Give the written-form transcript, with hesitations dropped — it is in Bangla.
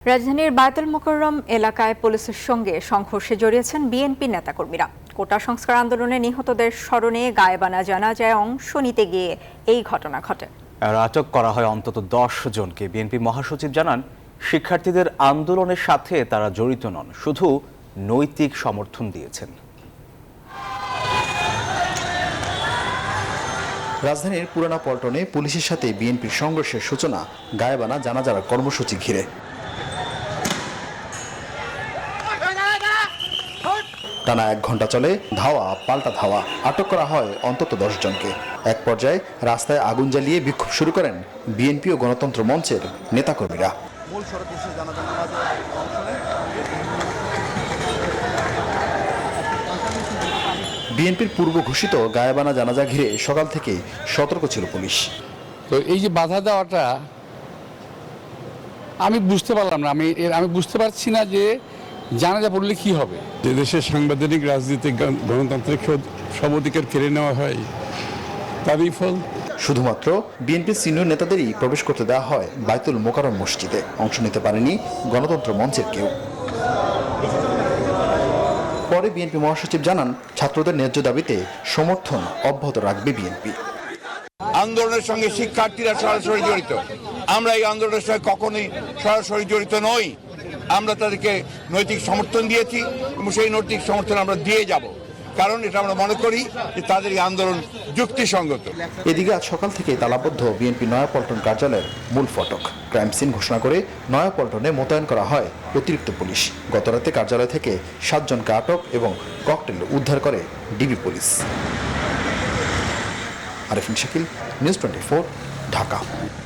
রাজধানীর বায়তুল মোকাররম এলাকায় পুলিশের সঙ্গে সংঘর্ষে জড়িয়েছেন বিএনপি নেতাকর্মীরা। কোটা সংস্কার আন্দোলনে নিহতদের স্মরণে গায়েবানা জানাজায় অংশ নিতে গিয়ে এই ঘটনা ঘটে। আর আটক করা হয় অন্তত 10 জনকে। বিএনপি মহাসচিব জানান, শিক্ষার্থীদের আন্দোলনের সাথে তারা জড়িত নন, শুধু নৈতিক সমর্থন দিয়েছেন। রাজধানীর পুরানা পল্টনে পুলিশের সাথে বিএনপির সংঘর্ষের সূচনা গায়েবানা জানাজার কর্মসূচি ঘিরে। টানা 1 ঘন্টা চলে ধাওয়া পাল্টা ধাওয়া। আটক করা হয় অন্তত 10 জনকে। এক পর্যায়ে রাস্তায় আগুন জ্বালিয়ে বিক্ষোভ শুরু করেন বিএনপি ও গণতন্ত্র মঞ্চের নেতাকর্মীরা। বিএনপির পূর্ব ঘোষিত গায়েবানা জানাজা ঘিরে সকাল থেকে সতর্ক ছিল পুলিশ। তো এই যে বাধা দেওয়াটা আমি বুঝতে পারলাম না, আমি বুঝতে পারছি না যে জানাজা পড়লে কি হবে। যে দেশের সাংবিধানিক রাজনীতি গণতান্ত্রিক সব অধিকার কেড়ে নেওয়া হয়, তারই ফল। শুধুমাত্র বিএনপির সিনিয়র নেতাদেরই প্রবেশ করতে দেওয়া হয় বায়তুল মোকাররম মসজিদে। অংশ নিতে পারেনি গণতন্ত্র মঞ্চের কেউ। পরে বিএনপি মহাসচিব জানান, ছাত্রদের ন্যায্য দাবিতে সমর্থন অব্যাহত রাখবে বিএনপি। আন্দোলনের সঙ্গে শিক্ষার্থীরা সরাসরি জড়িত, আমরা এই আন্দোলনের সঙ্গে কখনোই সরাসরি জড়িত নই। আমরা তাদেরকে নৈতিক সমর্থন দিয়েছি এবং সেই নৈতিক সমর্থন আমরা দিয়ে যাব, কারণ এটা আমরা মনে করি যে তাদের এই আন্দোলন যুক্তিসঙ্গত। এদিকে আজ সকাল থেকে তালাবদ্ধ বিএনপি নয়াপল্টন কার্যালয়ের মূল ফটক। ক্রাইম সিন ঘোষণা করে নয়াপল্টনে মোতায়েন করা হয় অতিরিক্ত পুলিশ। গতরাতে কার্যালয় থেকে 7 জনকে আটক এবং ককটেল উদ্ধার করে DB police. Arifin Shakil, news 24, Dhaka.